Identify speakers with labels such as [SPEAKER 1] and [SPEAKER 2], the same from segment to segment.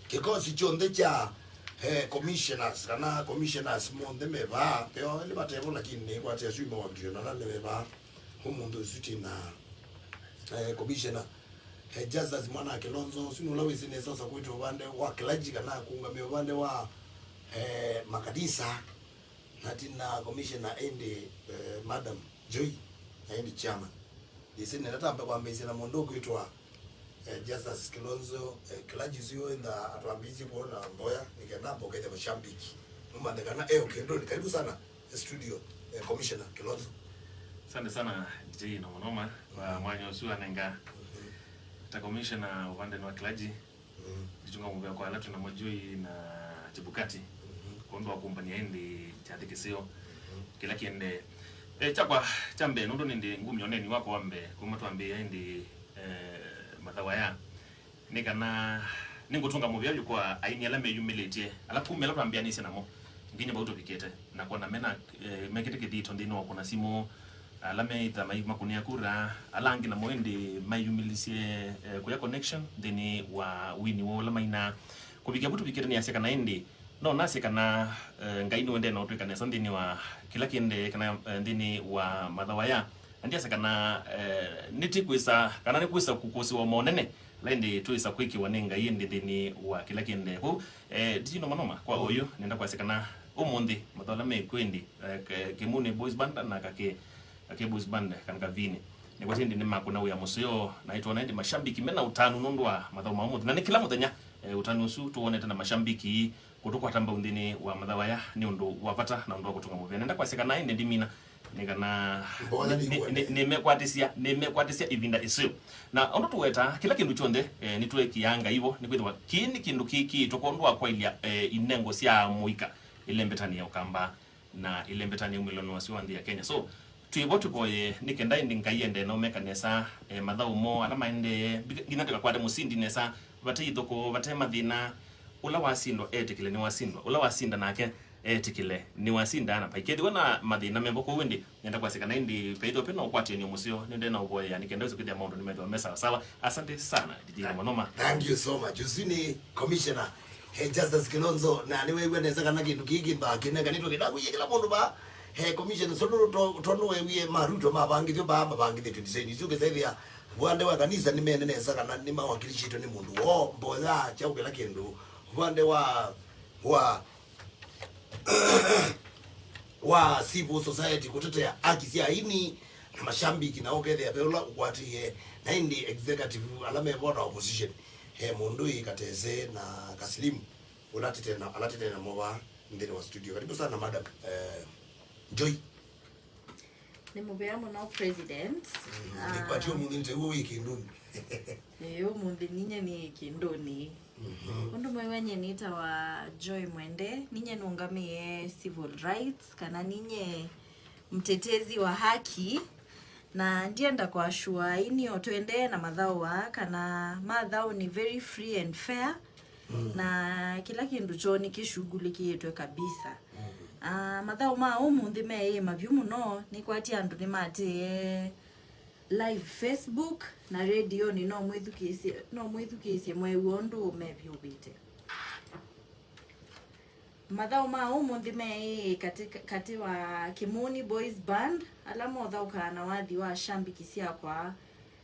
[SPEAKER 1] kikosi chonde cha commissioners monde meva peo le batebo lakini kwa tia swimo wa kiona na meva humundu suti na commissioner Justice Mwana Kilonzo sinu lawezi ne sasa kwetu upande wa kilaji kana kuungamia upande wa makadisa na tina commissioner ende Madam Joy na ende chairman isine natamba kwa mbezi na mondo kuitwa Justice Kilonzo kilaji zio enda atuambizi kuona mboya nikenda mboka ya mashambiki mbande kana kendo karibu sana studio commissioner Kilonzo.
[SPEAKER 2] Asante sana DJ na Monoma kwa mwanyo usua nenga ta commissioner upande wa kilaji jitunga mbea kwa latu na Mojoi na Chebukati kondo wa kumpania indi chatikisio kila kiende chakwa chambe nondo nindi ngumi oneni wako wambe kumatu wambe indi madhawa ya nikana ningutunga mubya yuko aini alame humility ala kumi ala twambia nisi namo nginya bauto bikete na kwa na mena mekete kidito ndino kuna simu alame ita mai makunia kura alangi na moendi mai humilisie kuya connection deni wa wini wo la maina kubikia butu bikete ni aseka na indi no nasi kana ngaini wende na otweka nesa ndini wa kila kiende kana ndini wa madhawa ya ndia sakana niti kuisa kana ni kuisa kukosi wa monene lendi tuisa kwiki wanenga yende deni wa kila kiende ho dino manoma kwa oyo nenda kwa sakana omondi madhala me kwendi kimune boys band na kake boys band kana kavini ni kwa tindi ni makuna uya museo na ito naende mashambiki mena utanu nondwa madhawa mamuthi na ni kila muthenya utanu usu tuone tena mashambiki kutoka tamba undini wa madhawa ya ni ndo wapata na ndo kutunga muvya nenda kwa sakana inde ndimina nikana nimekwatisia ivinda isio na ondo tuweta kila kindu chonde nitwe kianga hivyo nikwitwa kini kindu kiki tokondwa kwa ilia inengo sia muika ile mbetani ya ukamba na ile mbetani ya umiloni wa siwa ya Kenya so tuibotu boye nikenda indi ngayende no mekanesa madhau mo ala maende ginateka kwade musindi nesa bate idoko bate madina ula wasindwa etikile ni wasindwa ula wasinda nake etikile ni wasinda na paikedi wana madina membo ko wendi nenda kwa sekana indi peido peno kwati ni musio nende na uboye yani kenda zikidi amount ni medo mesa sawa asante sana DJ Monoma.
[SPEAKER 1] Thank you so much usini commissioner Justice Kilonzo na niwe weneza kana kindu kiki ba kinega nito kidaku yekila mundu ba commissioner sono tono wewe maruto mabangithio ba mabangithio tudisaini zuke thethia wande wa kanisa ni meneneza kana ni mawakilishi to ni mundu wo mboza cha ukela kindu wande wa civil society kutetea haki cia ini na mashambiki na okethia beula ukwatie na indi executive alame bona opposition mundu ikateze na kaslimu alatete na moba ndeni wa studio karibu sana madam Joy
[SPEAKER 3] ni mubeyamo na president
[SPEAKER 1] nikwatio mundu nte wiki nduni
[SPEAKER 3] yo mundu ninye ni kindoni undu mwenye nita wa Joy Mwende ninye nungamie civil rights kana ninye mtetezi wa haki na ndienda kwa shua ini otwende na madhawa kana madhawa ni very free and fair na kila kindu choni kishughulikie yetwe kabisa madhawa ma umundi me mavyu muno ni kwati andu ni mate live Facebook na radio ni no mwithukisi mwe wondu mevyu bite madhao ma umundi me katika Kimuni Boys Band alamo dhao kana wadhi wa shambiki sia kwa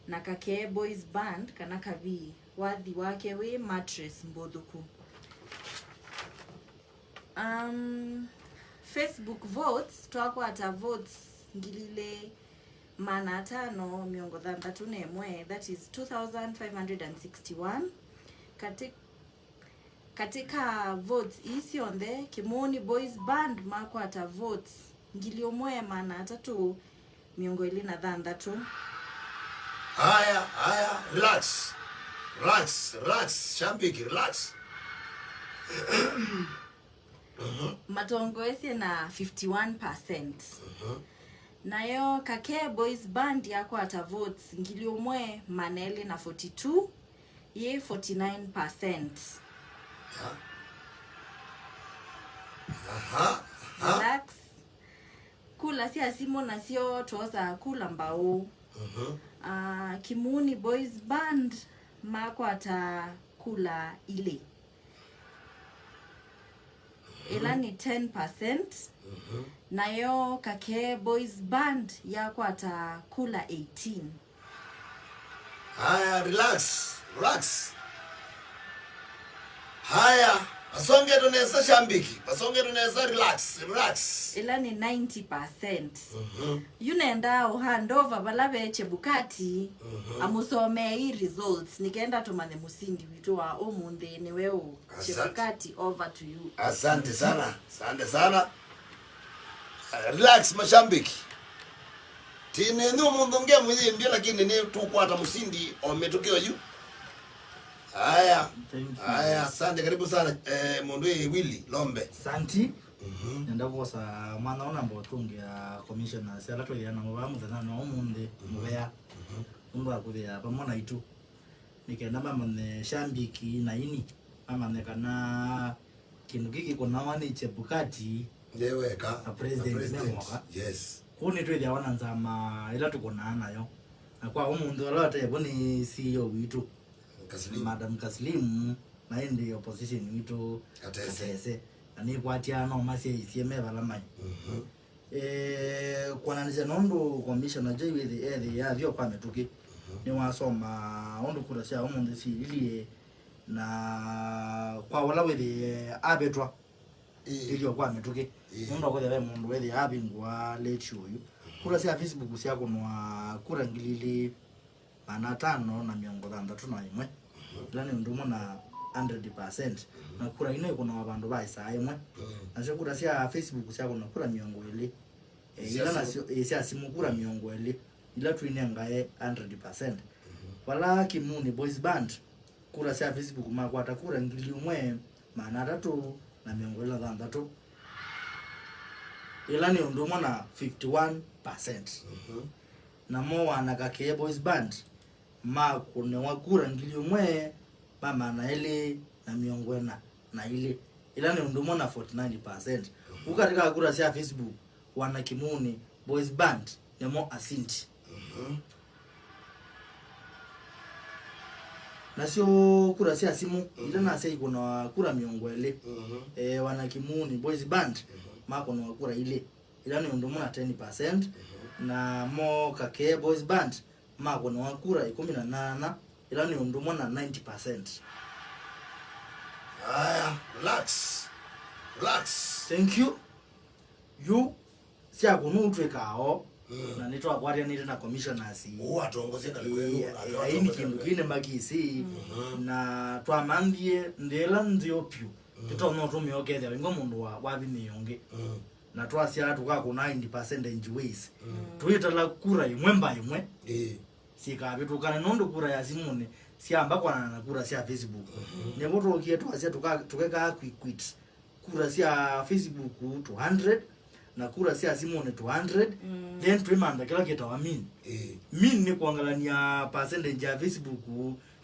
[SPEAKER 3] na kake Boys Band kana kavi wadhi wake we mattress mbodhuku Facebook votes twakwa ata votes ngilile mana 5,301 that is 2,561 katika votes isi on the Kimuni Boys Band mako ata votes ngiliomwe mana 3,203
[SPEAKER 1] haya relax shambiki relax
[SPEAKER 3] matongo esi na 51%. Nayo kake Boys Band yako ata votes ngiliomwe manele na 42 ye 49%. Relax. Kula si asimo na sio toza kula mbao. Kimuni Boys Band mako ata kula ile ila ni 10%. Nayo Kake Boys Band yako atakula 18.
[SPEAKER 1] Haya, relax. Haya, basonge tunaweza shambiki. Basonge tunaweza relax.
[SPEAKER 3] Ila ni 90%. Yunaenda handover balabe Chebukati. Amusome hii results. Nikaenda tumane musindi witu wa omunde ni wewe Chebukati, over to you.
[SPEAKER 1] Asante sana. Relax mashambiki. Tine ni umundu nge mwithimbi lakini ni tukwata musindi ometokeo yu. Haya, asante, karibu sana mundu Willy Lombe.
[SPEAKER 4] Santi. Nenda kosa mwana ona mbotungi ya commissioner sala to yana mubamu tana no munde mubeya. Mundu akuya pamona itu. Nikenda mama ne shambiki na ini. Mama ne kana kindu kiki kuna wani Chebukati.
[SPEAKER 1] Ndeweka.
[SPEAKER 4] President nemoka.
[SPEAKER 1] Yes.
[SPEAKER 4] Kuni twede awana nzama ila tukona nayo. Na kwa umundu alata yaboni CEO witu. Madam Kaslim na indi opposition witu Katese. Ani kwatia no masi isieme balamai. Kwa nanize nondo commissioner J with the ya vyo kwa metuki. Ni wasoma ondo kurasia umundu si ilie na kwa wala with abetwa. Ilio kwa metuki. Mundu kwa the mundu with abingwa let you. Kurasia Facebook sia kunwa kurangilili ana 531. Lani ndumo na 100%. Na kura ine kuna wabandu baisa imwe. Na sio kura sia Facebook sia kuna kura miongo ile. Ila na sia simu kura miongo ile. Ila tuine ngae 100%. Wala Kimuni Boys Band kura sia Facebook makwa atakura ngili umwe maana 3 na miongo ile 3. Ila ni ndumo na 51%. Na mo wana Kake Boys Band ma kuna wakura ngili umwe mama na ile na miongwena na ile ila ni ndumo na 49%. Ukatika kura sia Facebook wana Kimuni Boys Band ya mo asinti. Na sio kura sia simu ila na sei kuna kura miongwele. Wana Kimuni Boys Band ma kuna wakura ile ila ni ndumo na 10%. Na mo Kake Boys Band ma kuna wakura 18 ila ni ndumo na 90%.
[SPEAKER 1] Haya, relax.
[SPEAKER 4] Thank you. You sia kunu twekao na nitwa kwaria nile na commissioners.
[SPEAKER 1] Atuongoze na kwenu
[SPEAKER 4] na ini kindu kine magisi na twamambie ndela nziopyu. Titono tumyokethya ngo mundu wa bimiyonge. Na twasia tukakuna 90% injuways. Tuitala kura imwe mba imwe. Sika bitukana nondo kura ya simune siamba kwa na kura sia Facebook. Nebo tokie twasia tukeka quit. Kura sia Facebook 200 na kura sia simune 200. Then twimanda kila kitu wa min. Min ni kuangalania percentage ya Facebook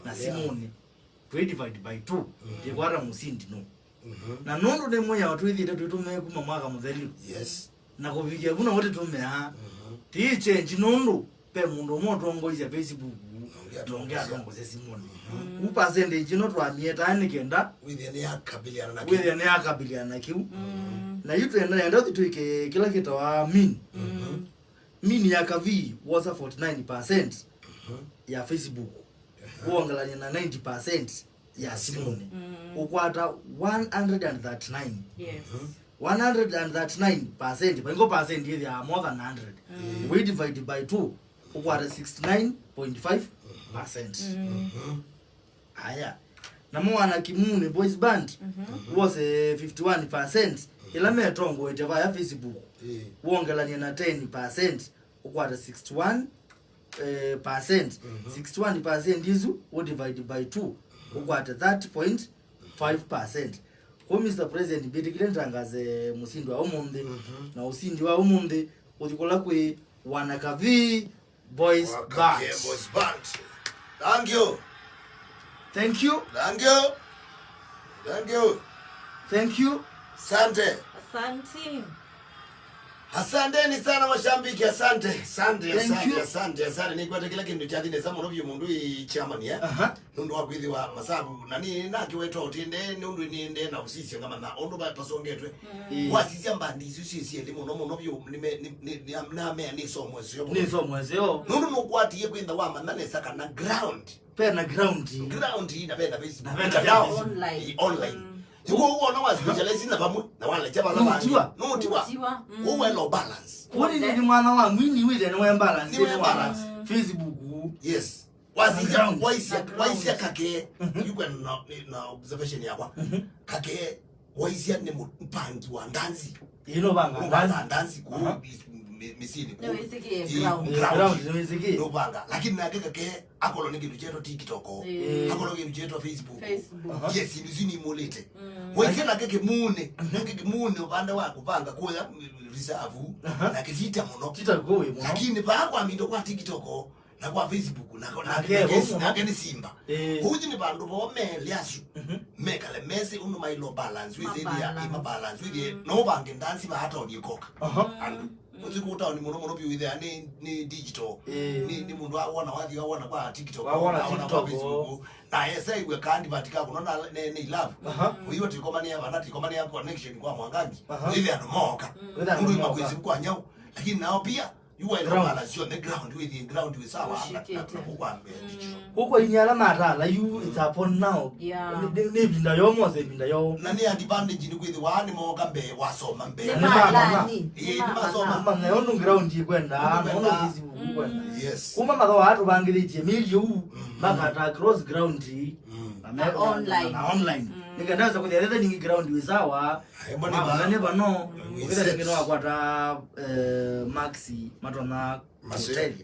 [SPEAKER 4] na simune. We divide by 2. Ndikwara musindi no. Na nondo demo ya watu hithi tutume kuma mwaka mutheli.
[SPEAKER 1] Yes.
[SPEAKER 4] Na kuvikia kuna wote tume ha. Ti change nondo pe mundu motongo ya Facebook. Ongea dongo ze simone. Percentage no twamieta anikenda
[SPEAKER 1] within ya kabiliana
[SPEAKER 4] na kiu. Na yutu enda tuike kila kitu wa min. Min ya kavi was 49% ya Facebook. Kuangalania na 90% ya simone. Ukwata 139.
[SPEAKER 3] Yes.
[SPEAKER 4] 139%, but percent is more than 100. We divide by 2, ukwata 69.5%. Aya. Na mwana Kimuni Boys Band was 51%. Ila metongo eteva ya Facebook. Uongelania na 10%, ukwata 61%. 61% izu we divide by 2, ukwata 30.5%. Kwa Mr. President bidikile ntangaze musindi wa umundi na usindi wa umundi udikola kwe Wanakavi Boys Band. Thank you.
[SPEAKER 1] Sante.
[SPEAKER 3] Asante.
[SPEAKER 1] Asanteni sana mashabiki, asante.
[SPEAKER 4] Thank you.
[SPEAKER 1] Asante. Nikwate kila kindu cha thine sama no mundu I chairman ya. Nundu wa kwithiwa masabu nani na kiweto utinde nundu ni ende na usisi ngama na ondo ba pasongetwe. Wasisi mbandi usisi ndi muno byo ni na me ni so mwezio.
[SPEAKER 4] Ni so mwezio.
[SPEAKER 1] Nundu no kwati ye kwinda wa manane saka na ground.
[SPEAKER 4] Pena ground
[SPEAKER 1] Ina benda base.
[SPEAKER 3] Online.
[SPEAKER 1] Yuko uona wazijalezi na bamwe na wale chaba la bandi. Nutiwa. Uwe no balance.
[SPEAKER 4] Kwani ni mwana wa mwini wile ni we balance. Ni balance. Facebook.
[SPEAKER 1] Yes. Waisia kake yuko na observation yakwa. Kake waisia ni mpangi wa ndanzi.
[SPEAKER 4] Ino banga
[SPEAKER 1] ndanzi ku misini ku.
[SPEAKER 3] Ground.
[SPEAKER 1] No banga. Lakini na kake akolo ningi lujeto TikTok. Akolo ningi lujeto Facebook. Yes, ilizini molete. Waisia na kake mune ubanda wako banga kuya reserve na kitita muno.
[SPEAKER 4] Titagowe muno.
[SPEAKER 1] Lakini pa kwa mindo kwa TikTok na kwa Facebook na keni simba. Huji ni bandu bomele asu. Meka le mese unu mailo balance with ima balance with no bange ndansi ba hata odikoka. Andu uzikuta ni muno bi with ni digital. Ni mundu awana wathi kwa TikTok
[SPEAKER 4] awana kwa
[SPEAKER 1] Facebook. Na yesa iwe kandi batika kunona ni love. Uyo tikomania bana tikomania connection kwa mwangangi. Ile anomoka. Mundu imakwezi kwa nyau. Lakini nao pia you are balance on the ground with the ground with sawa
[SPEAKER 4] huko inyala matala you it's upon now ne binda yo mose binda yo
[SPEAKER 1] nani advantage ni kwithi wani moga mbe wasoma mbe
[SPEAKER 3] Ni malani.
[SPEAKER 1] masoma
[SPEAKER 4] na yondo ground ikwenda na yondo Facebook kwenda
[SPEAKER 1] yes
[SPEAKER 4] kuma matho watu bangiritie miliu bakata cross ground
[SPEAKER 3] na online
[SPEAKER 4] nikandaza kuthia ni ground wisawa bane bano ukitha ngino akwata maxi matona hotel.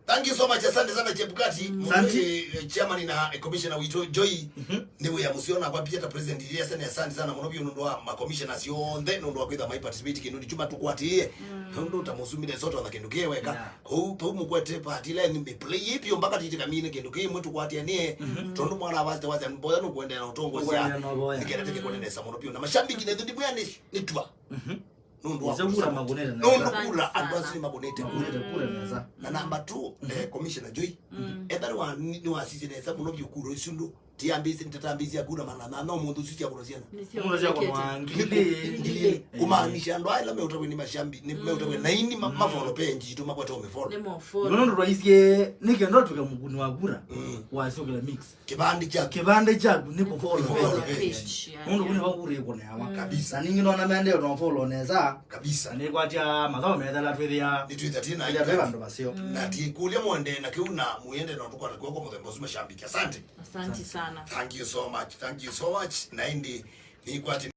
[SPEAKER 1] Thank you so much. Asante sana Chebukati. Chairman na commissioner wito Joy. Niwe ya musiona kwa pia president ile sana asante sana muno byo ndo ma commissioners yonde ndo kwitha my participate kinu chuma tukwati ndo utamusumire soto na kindu kiweka ko po mukwete party ile ni play ipi mpaka titika mine kindu kimwe tukwati nie tondo mwana wazi mboya no kwenda na utongo sia nikerete kikonenesa muno byo na mashambiki ne ndi bwana ni twa
[SPEAKER 4] Nundua magoneta
[SPEAKER 1] kula advance magoneta
[SPEAKER 4] kula neza
[SPEAKER 1] na number 2 commissioner Joy edari wa ni wasisi neza muno byukuro isundu tiambisi ntatambizi yakuna manana no mundu sisi yakurosiana
[SPEAKER 4] unaweza kwa mwangile
[SPEAKER 1] kumaanisha ndo ila meutawe ni mashambi ni meutawe na ini mafolo penji tu mapata umefolo
[SPEAKER 4] nono ndo raisiye nikendo tukamuguni wagura wasokela mix kibande cha niko follow page mundu kuni wagura iko nawa
[SPEAKER 1] kabisa
[SPEAKER 4] ningi nona mende no follow neza
[SPEAKER 1] kabisa
[SPEAKER 4] ni kwatia mazao medala twithia
[SPEAKER 1] ni 13
[SPEAKER 4] ya beba ndo basio
[SPEAKER 1] na tikulia mwende na kiuna muende na tukwa kwa mudhembo mashabiki asante
[SPEAKER 3] sana.
[SPEAKER 1] Thank you so much. Na indi ni kwati